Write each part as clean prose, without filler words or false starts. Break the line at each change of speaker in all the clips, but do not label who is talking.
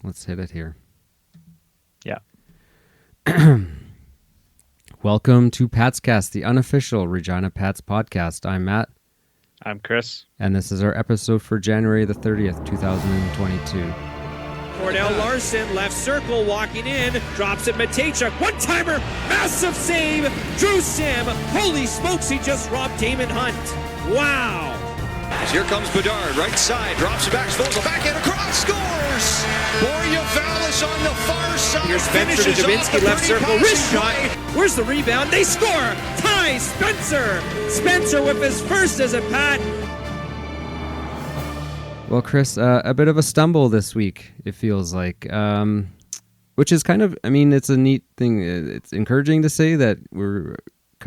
Let's hit it here.
Yeah.
Welcome to Patscast, the unofficial Regina Pats podcast. I'm Matt.
I'm Chris.
And this is our episode for January the 30th, 2022.
Cordell Larson, left circle, walking in, drops it, Matejchuk, one-timer, massive save, Drew Sim, holy smokes, he just robbed Damon Hunt. Wow.
Here comes Bedard, right side, drops it back, throws it back and across, scores! Boryavalis on the far side.
Here's Spencer to Dubinsky, left circle, wrist shot. Where's the rebound? They score! Tie Spencer! Spencer with his first as a Pat.
Well, Chris, a bit of a stumble this week, it feels like, which is kind of, I mean, it's a neat thing. It's encouraging to say that we're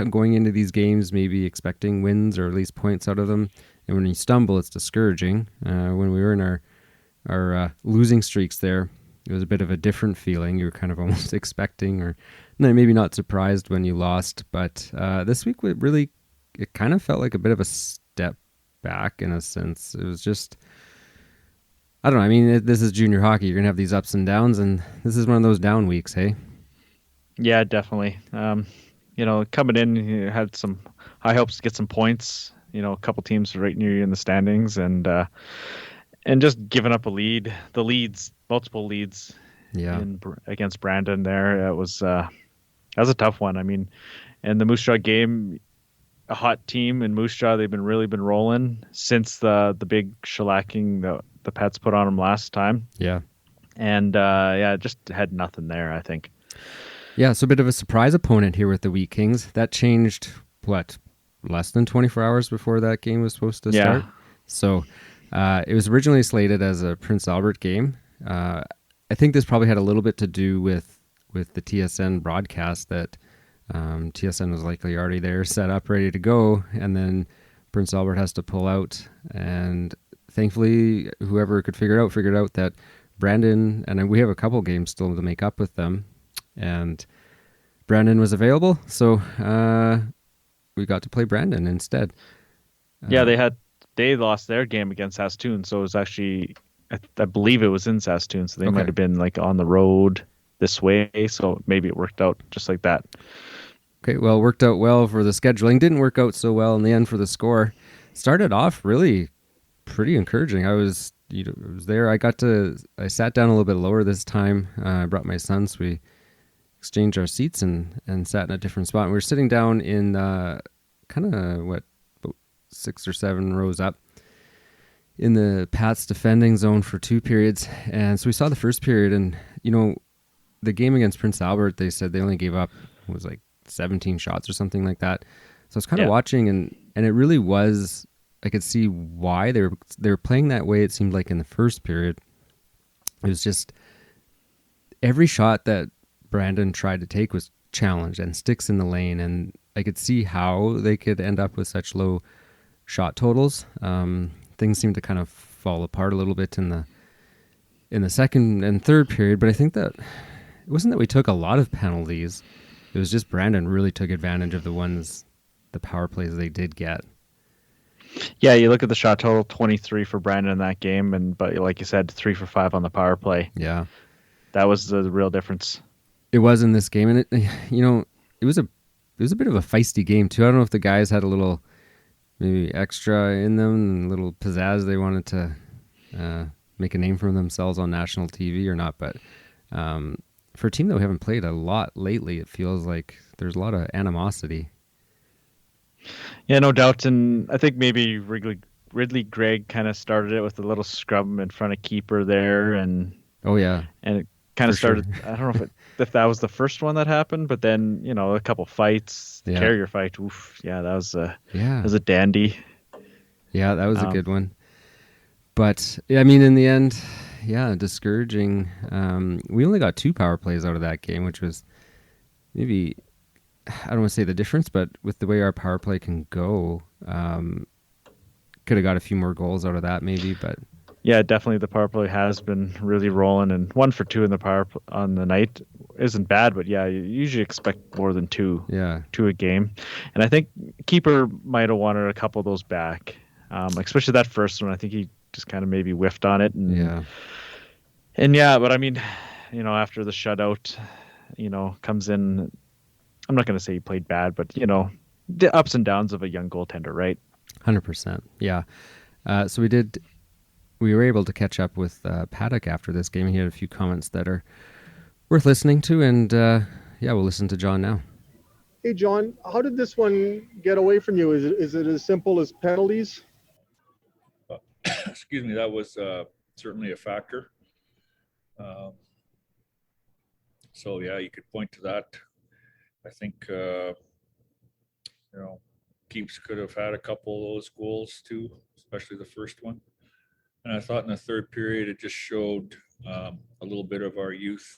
going into these games maybe expecting wins or at least points out of them. And when you stumble, it's discouraging. When we were in our losing streaks there, it was a bit of a different feeling. You were kind of almost expecting or maybe not surprised when you lost. But this week, it kind of felt like a bit of a step back in a sense. It was just, I don't know. I mean, this is junior hockey. You're going to have these ups and downs, and this is one of those down weeks, hey?
Yeah, definitely. Coming in, you had some high hopes to get some points. A couple teams right near you in the standings, and just giving up multiple leads, against Brandon there. That was a tough one. I mean, and the Moose Jaw game, a hot team in Moose Jaw. They've really been rolling since the big shellacking the Pats put on them last time.
Yeah,
and just had nothing there, I think.
Yeah, so a bit of a surprise opponent here with the Wheat Kings. That changed less than 24 hours before that game was supposed to start. So it was originally slated as a Prince Albert game. I think this probably had a little bit to do with the TSN broadcast that TSN was likely already there, set up, ready to go, and then Prince Albert has to pull out. And thankfully, whoever could figured out that Brandon, and we have a couple games still to make up with them, and Brandon was available, so we got to play Brandon instead.
They lost their game against Saskatoon, so it was actually, I believe it was in Saskatoon, so they might have been like on the road this way, so maybe it worked out just like that.
Okay, well, it worked out well for the scheduling. Didn't work out so well in the end for the score. Started off really pretty encouraging. I was there. I sat down a little bit lower this time. I brought my son, so we exchanged our seats and sat in a different spot. And we were sitting down in kind of about 6 or 7 rows up in the Pats defending zone for 2 periods. And so we saw the first period, and the game against Prince Albert, they said they only gave up, it was like 17 shots or something like that. So I was kind of watching, and it really was, I could see why they were playing that way. It seemed like in the first period, it was just every shot that Brandon tried to take was challenged and sticks in the lane, and I could see how they could end up with such low shot totals. Things seemed to kind of fall apart a little bit in the second and third period, but I think that it wasn't that we took a lot of penalties. It was just Brandon really took advantage of the power plays they did get.
Yeah, you look at the shot total, 23 for Brandon in that game, but like you said, 3 for 5 on the power play.
Yeah, that
was the real difference.
It was in this game, and it was a bit of a feisty game too. I don't know if the guys had a little maybe extra in them and a little pizzazz. They wanted to make a name for themselves on national TV or not, but for a team that we haven't played a lot lately, it feels like there's a lot of animosity.
Yeah, no doubt, and I think maybe Ridley Gregg kind of started it with a little scrum in front of keeper there, and it kind of started. Sure. I don't know if that was the first one that happened, but then a couple fights, the carrier fight. Oof, that was a dandy.
Yeah, that was a good one. But I mean, in the end, discouraging. We only got 2 power plays out of that game, which was maybe, I don't want to say the difference, but with the way our power play can go, could have got a few more goals out of that maybe, but.
Yeah, definitely the power play has been really rolling, and 1 for 2 in the power on the night isn't bad, but you usually expect more than 2 a game. And I think keeper might have wanted a couple of those back, especially that first one. I think he just kind of maybe whiffed on it, and And yeah, but I mean, after the shutout, comes in. I'm not going to say he played bad, but the ups and downs of a young goaltender, right?
100%. Yeah. So we were able to catch up with Paddock after this game. He had a few comments that are worth listening to, and we'll listen to John now.
Hey, John, how did this one get away from you? Is it as simple as penalties?
Excuse me, that was certainly a factor. So yeah, you could point to that. I think Keeps could have had a couple of those goals too, especially the first one. And I thought in the third period it just showed a little bit of our youth.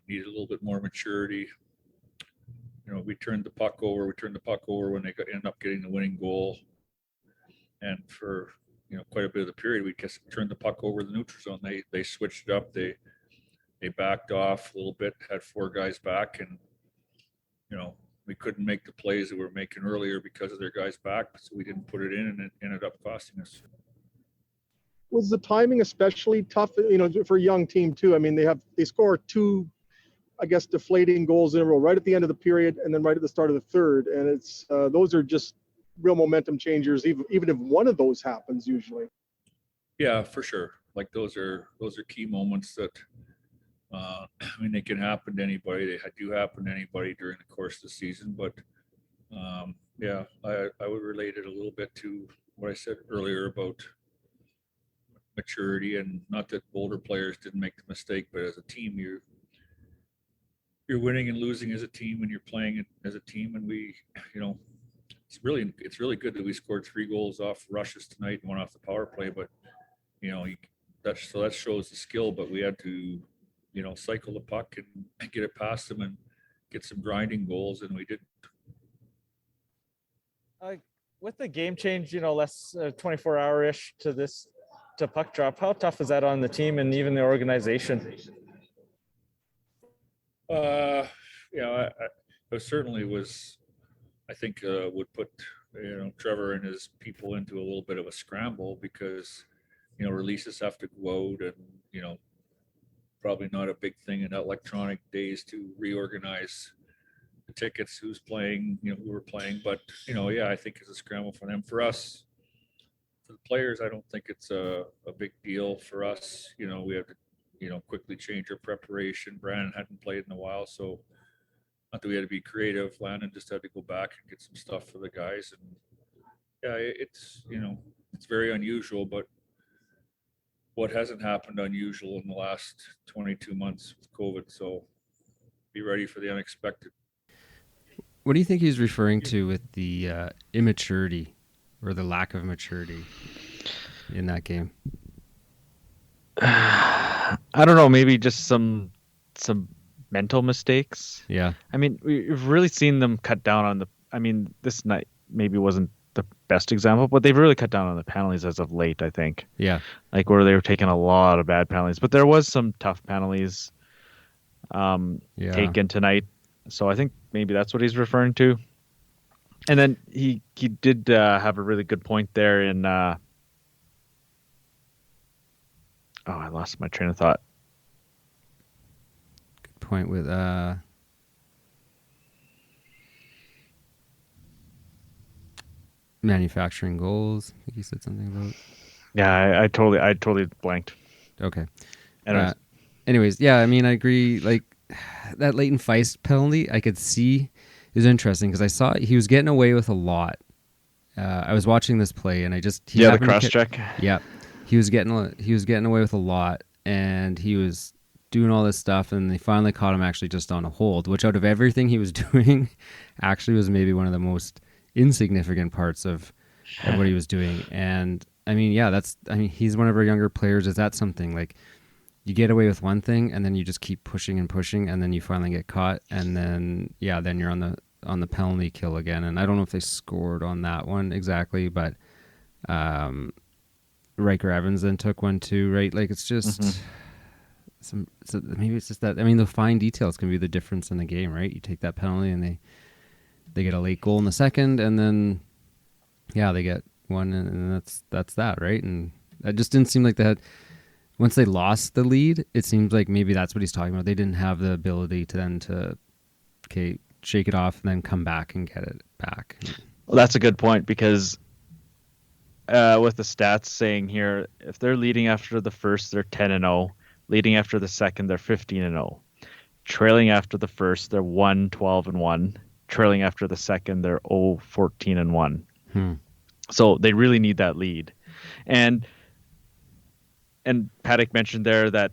Needed a little bit more maturity. We turned the puck over. We turned the puck over when they ended up getting the winning goal. And for quite a bit of the period, we just turned the puck over the neutral zone. They switched it up. They backed off a little bit, had four guys back, and we couldn't make the plays that we were making earlier because of their guys back. So we didn't put it in, and it ended up costing us.
Was the timing especially tough, for a young team too? I mean, they score two, I guess, deflating goals in a row, right at the end of the period and then right at the start of the third. And it's those are just real momentum changers, even if one of those happens usually.
Yeah, for sure. Like those are key moments that they can happen to anybody. They do happen to anybody during the course of the season. But I would relate it a little bit to what I said earlier about maturity, and not that older players didn't make the mistake, but as a team, you're winning and losing as a team, and you're playing as a team. And we, it's really good that we scored 3 goals off rushes tonight and 1 off the power play. But that shows the skill. But we had to cycle the puck and get it past them and get some grinding goals, and we didn't.
With the game change, less 24-hour-ish to puck drop, how tough is that on the team and even the organization?
It certainly was. I think would put Trevor and his people into a little bit of a scramble, because releases have to go out, and probably not a big thing in electronic days to reorganize the tickets, who's playing, who we're playing. But I think it's a scramble for them. For us, for the players, I don't think it's a big deal. For us, we have to quickly change our preparation. Brandon hadn't played in a while, so not that we had to be creative. Landon just had to go back and get some stuff for the guys. And it's very unusual, but what hasn't happened unusual in the last 22 months with COVID. So be ready for the unexpected.
What do you think he's referring to with the immaturity or the lack of maturity in that game?
I don't know. Maybe just some mental mistakes.
Yeah.
I mean, we've really seen them cut down on this night maybe wasn't the best example, but they've really cut down on the penalties as of late, I think.
Yeah.
Like where they were taking a lot of bad penalties, but there was some tough penalties taken tonight. So I think maybe that's what he's referring to. And then he did have a really good point there in I lost my train of thought.
Good point with manufacturing goals. I think he said something about.
Yeah, I totally blanked.
Okay.
Anyways,
I mean, I agree. Like that Leighton Feist penalty, I could see is interesting because I saw he was getting away with a lot. I was watching this play, and the
cross check.
Yeah, he was getting away with a lot, and he was doing all this stuff, and they finally caught him actually just on a hold, which out of everything he was doing, actually was maybe one of the most insignificant parts of what he was doing. And I mean, he's one of our younger players. Is that something like you get away with one thing and then you just keep pushing and pushing, and then you finally get caught, and then you're on the penalty kill again. And I don't know if they scored on that one exactly, but Riker Evans then took one too, right? Like it's just maybe it's just that. I mean, the fine details can be the difference in the game, right? You take that penalty and they get a late goal in the second, and then they get one, and that's that, right? And it just didn't seem like they had. once they lost the lead, it seems like maybe that's what he's talking about. They didn't have the ability to then shake it off and then come back and get it back.
Well, that's a good point, because with the stats saying here, if they're leading after the first, they're 10-0. Leading after the second, they're 15-0. Trailing after the first, they're 1-12-1. Trailing after the second, they're 0-14-1. So they really need that lead. And Paddock mentioned there that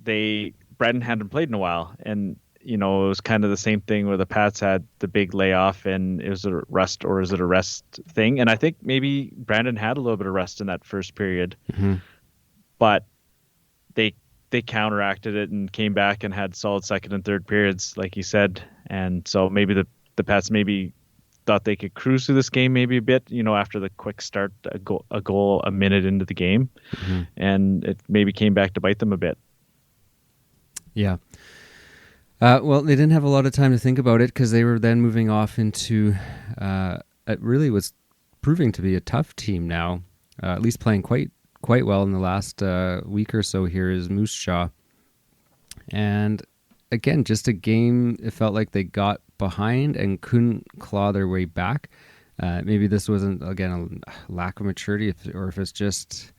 Braden hadn't played in a while, and it was kind of the same thing where the Pats had the big layoff, and it was a rest, or is it a rest thing? And I think maybe Brandon had a little bit of rest in that first period, but they counteracted it and came back and had solid second and third periods, like he said. And so maybe the Pats maybe thought they could cruise through this game maybe a bit, after the quick start, a goal a minute into the game, and it maybe came back to bite them a bit.
Yeah. Well, they didn't have a lot of time to think about it, because they were then moving off into it really was proving to be a tough team now, at least playing quite well in the last week or so here is Moose Jaw. And again, just a game, it felt like they got behind and couldn't claw their way back. Maybe this wasn't, again, a lack of maturity, or if it's just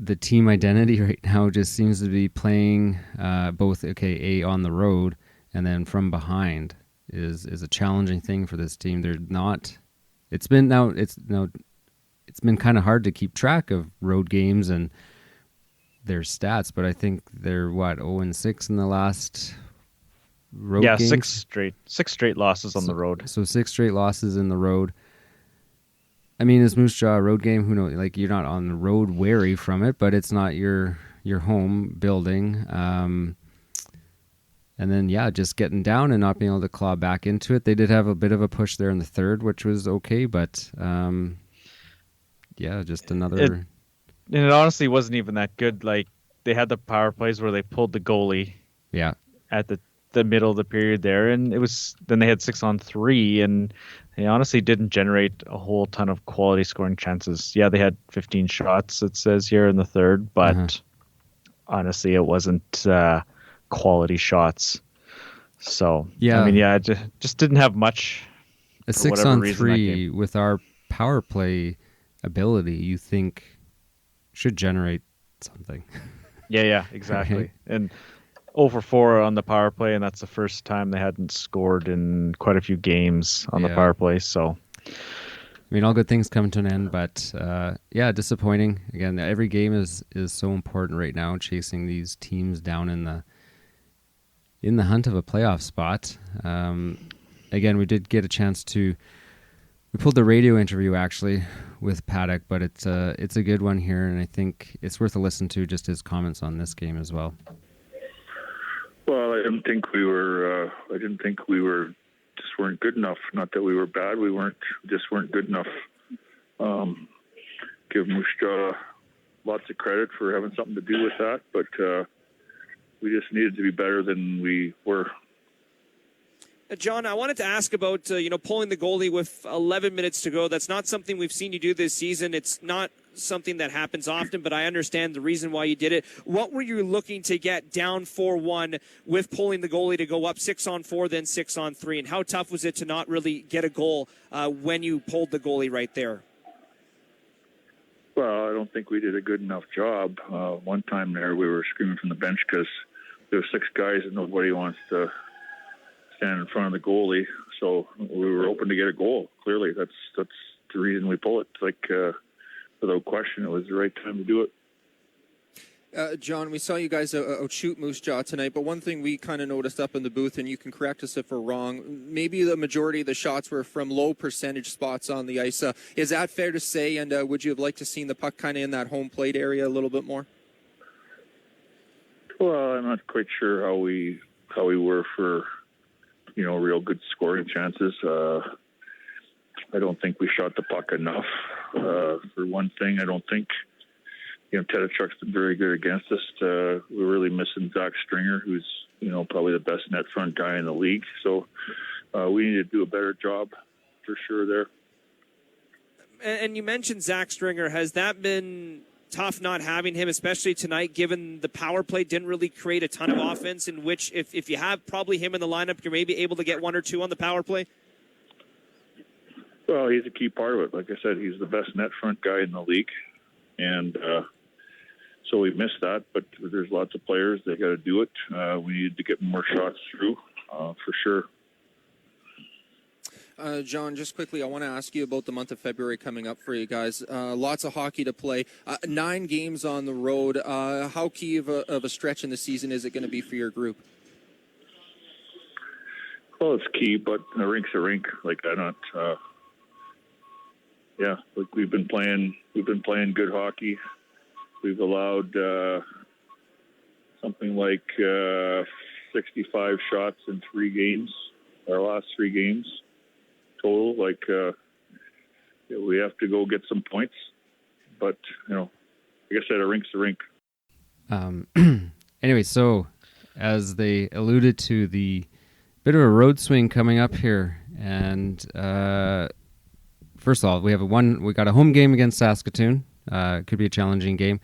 the team identity right now just seems to be playing both on the road and then from behind is a challenging thing for this team. They're not. It's been kind of hard to keep track of road games and their stats, but I think they're 0-6 in the last road games?
six straight losses on the road.
So 6 straight losses in the road. I mean, is Moose Jaw a road game? Who knows? Like, you're not on the road wary from it, but it's not your home building. And then, just getting down and not being able to claw back into it. They did have a bit of a push there in the third, which was okay, but just another.
It honestly wasn't even that good. Like, they had the power plays where they pulled the goalie.
Yeah.
At the middle of the period there, and then they had 6-on-3, and they honestly didn't generate a whole ton of quality scoring chances. Yeah, they had 15 shots, it says here in the third, but honestly, it wasn't quality shots. So just didn't have much.
A 6-on-3 with our power play ability, you think should generate something.
Yeah, exactly. Right. And 0-for-4 on the power play, and that's the first time they hadn't scored in quite a few games on the power play. So,
I mean, all good things come to an end, but disappointing. Again, every game is so important right now, chasing these teams down in the hunt of a playoff spot. Again, we did get a chance we pulled the radio interview actually with Paddock, but it's a good one here, and I think it's worth a listen to, just his comments on this game as well.
Well, I didn't think we were just weren't good enough. Not that we were bad. We just weren't good enough. Give Moose Jaw lots of credit for having something to do with that, but we just needed to be better than we were.
John, I wanted to ask about pulling the goalie with 11 minutes to go. That's not something we've seen you do this season. It's not something that happens often, but I understand the reason why you did it. What were you looking to get down 4-1 with pulling the goalie to go up 6-on-4, then 6-on-3? And how tough was it to not really get a goal when you pulled the goalie right there?
Well, I don't think we did a good enough job. One time there, we were screaming from the bench because there were 6 guys and nobody wants to stand in front of the goalie, so we were open to get a goal. Clearly, that's the reason we pull it. Like, without question, it was the right time to do it.
John, we saw you guys outshoot Moose Jaw tonight, but one thing we kind of noticed up in the booth, and you can correct us if we're wrong, maybe the majority of the shots were from low percentage spots on the ice. Is that fair to say, and would you have liked to seen the puck kind of in that home plate area a little bit more?
Well, I'm not quite sure how we were for real good scoring chances. I don't think we shot the puck enough. For one thing, I don't think Tedachuk's been very good against us. We're really missing Zach Stringer, who's probably the best net front guy in the league. So we need to do a better job for sure there.
And you mentioned Zach Stringer. Has that been tough not having him, especially tonight, given the power play didn't really create a ton of offense, in which if you have probably him in the lineup, you're maybe able to get 1 or 2 on the power play?
Well, he's a key part of it. Like I said, he's the best net front guy in the league. And so we missed that, but there's lots of players. They got to do it. We need to get more shots through, for sure.
John, just quickly, I want to ask you about the month of February coming up for you guys. Lots of hockey to play. 9 games on the road. How key of a stretch in the season is it going to be for your group?
Well, it's key, but a rink's a rink. Like I don't. Yeah, like we've been playing good hockey. We've allowed something like 65 shots in 3 games. Our last 3 games total. Like we have to go get some points, but like I said, a rink's a rink.
Anyway, so as they alluded to, the bit of a road swing coming up here, and first of all, we got a home game against Saskatoon. It could be a challenging game.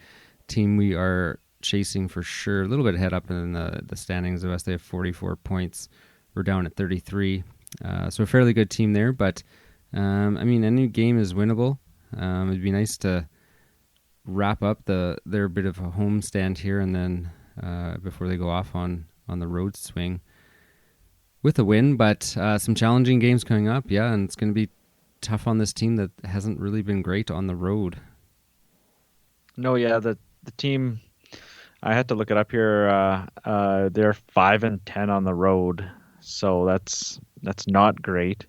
Team we are chasing for sure. A little bit ahead up in the standings of us. They have 44 points. We're down at 33. So a fairly good team there. But, any game is winnable. It'd be nice to wrap up their bit of a home stand here and then before they go off on the road swing with a win. But some challenging games coming up. Yeah, and it's going to be tough on this team that hasn't really been great on the road.
No, yeah, the team, I had to look it up here. They're 5-10 on the road, so that's not great.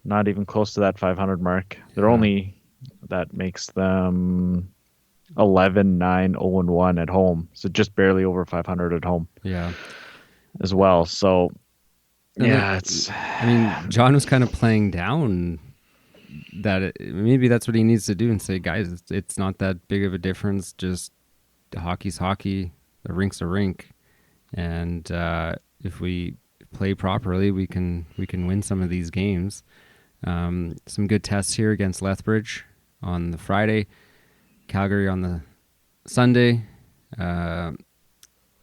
Not even close to that 500 mark. They're only, that makes them 11-9-0-1 at home, so just barely over 500 at home.
Yeah,
as well. So
and
yeah,
John was kind of playing down that maybe that's what he needs to do and say, guys, it's not that big of a difference. Just hockey's hockey, the rink's a rink, and if we play properly, we can win some of these games. Some good tests here against Lethbridge on the Friday, Calgary on the Sunday, and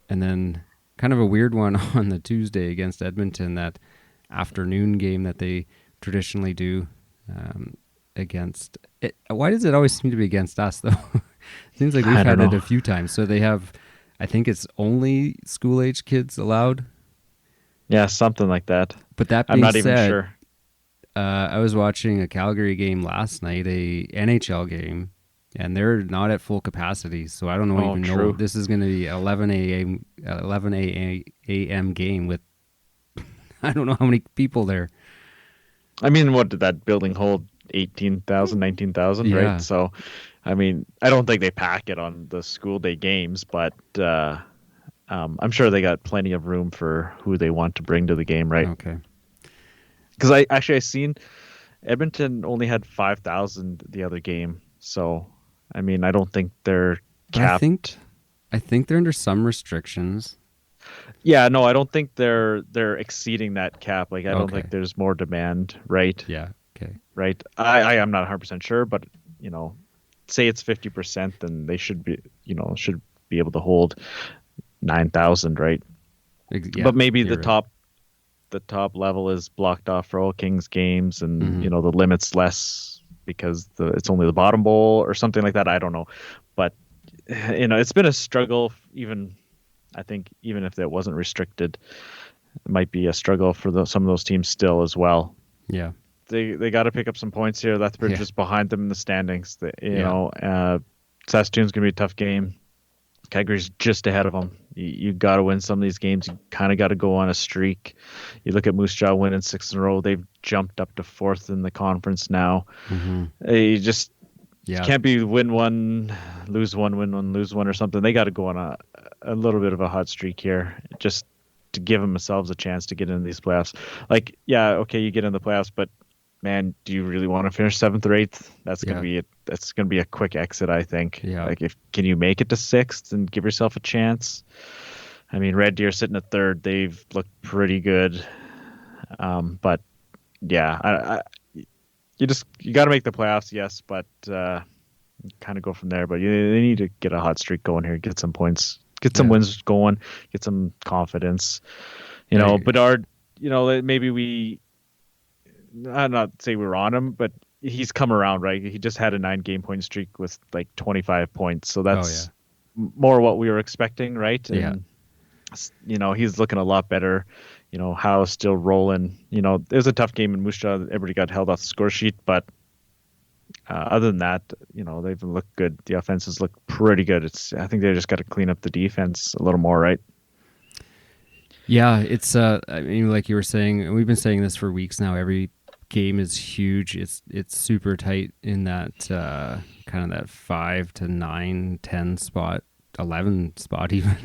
then kind of a weird one on the Tuesday against Edmonton, that afternoon game that they traditionally do. Against it. Why does it always seem to be against us, though? Seems like we've had it a few times. So they have, I think it's only school-age kids allowed.
Yeah, something like that.
But that being
I'm not
said,
even sure.
I was watching a Calgary game last night, a NHL game, and they're not at full capacity. So I don't know know. This is going to be 11 a.m. game with I don't know how many people there.
I mean, what did that building hold? 18,000, 19,000,
Yeah.
right? So, I mean, I don't think they pack it on the school day games, but I'm sure they got plenty of room for who they want to bring to the game, right?
Okay.
Because I seen Edmonton only had 5,000 the other game, so I mean, I don't think they're capped.
I think they're under some restrictions.
Yeah, no, I don't think they're exceeding that cap. Like, I don't
Okay.
think there's more demand, right?
Yeah. Okay.
Right. I am not 100% sure, but say it's 50%, then they should be able to hold 9,000, right?
Yeah,
but maybe the
right.
top level is blocked off for all Kings games, and
Mhm.
the limit's less because it's only the bottom bowl or something like that. I don't know, but it's been a struggle. I think even if it wasn't restricted, it might be a struggle for some of those teams still as well.
Yeah.
They got to pick up some points here. Lethbridge is behind them in the standings. Saskatoon's going to be a tough game. Calgary's just ahead of them. You got to win some of these games. You kind of got to go on a streak. You look at Moose Jaw winning 6 in a row. They've jumped up to 4th in the conference now.
Mm-hmm.
You just can't be win one, lose one, win one, lose one or something. They got to go on a little bit of a hot streak here, just to give themselves a chance to get into these playoffs. Like, yeah, okay, you get in the playoffs, but man, do you really want to finish 7th or 8th? That's gonna be a quick exit, I think.
Yeah.
Like, can you make it to 6th and give yourself a chance? I mean, Red Deer sitting at 3rd. They've looked pretty good, but yeah, you got to make the playoffs, yes, but kind of go from there. But they need to get a hot streak going here, get some points, get some wins going, get some confidence. You know, Bedard, you know, maybe I'm not say we're on him, but he's come around, right? He just had a 9-game point streak with like 25 points. So that's more what we were expecting, right? And, you know, he's looking a lot better. You know, Howe's still rolling. You know, it was a tough game in Moose Jaw. Everybody got held off the score sheet, but other than that, you know, they've looked good. The offenses look pretty good. I think they just got to clean up the defense a little more, right?
Yeah, it's I mean, like you were saying, and we've been saying this for weeks now. Every game is huge. It's super tight in that kind of that 5 to 9, 10 spot, 11 spot even,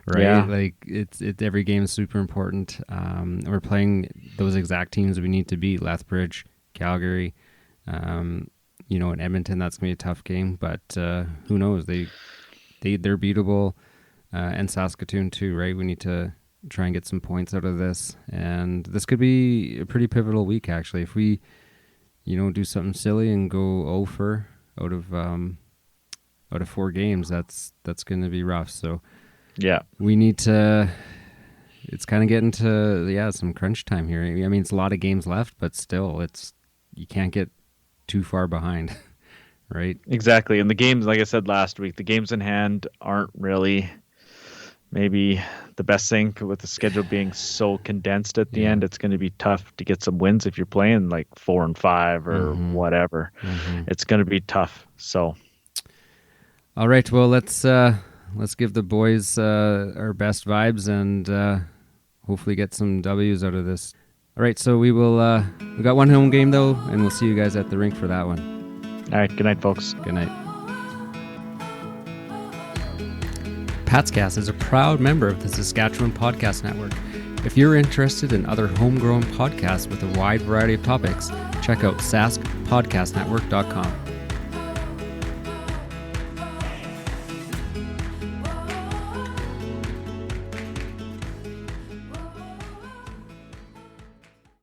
right?
Yeah.
Like it's every game is super important. We're playing those exact teams we need to beat: Lethbridge, Calgary. You know, in Edmonton, that's gonna be a tough game, but who knows? They're beatable, and Saskatoon too, right? We need to try and get some points out of this, and this could be a pretty pivotal week actually. If we, you know, do something silly and go 0 out of 4 games, that's going to be rough. So
yeah,
we need to. It's kind of getting to some crunch time here. I mean, it's a lot of games left, but still, you can't get too far behind, right?
Exactly. And the games, like I said last week, the games in hand aren't really maybe the best thing with the schedule being so condensed at the end. It's going to be tough to get some wins if you're playing like 4 and 5 or whatever. It's going to be tough. So,
all right. Well, let's give the boys our best vibes and hopefully get some W's out of this. All right. So we got one home game though, and we'll see you guys at the rink for that one.
All right. Good night, folks.
Good night. Patscast is a proud member of the Saskatchewan Podcast Network. If you're interested in other homegrown podcasts with a wide variety of topics, check out saskpodcastnetwork.com.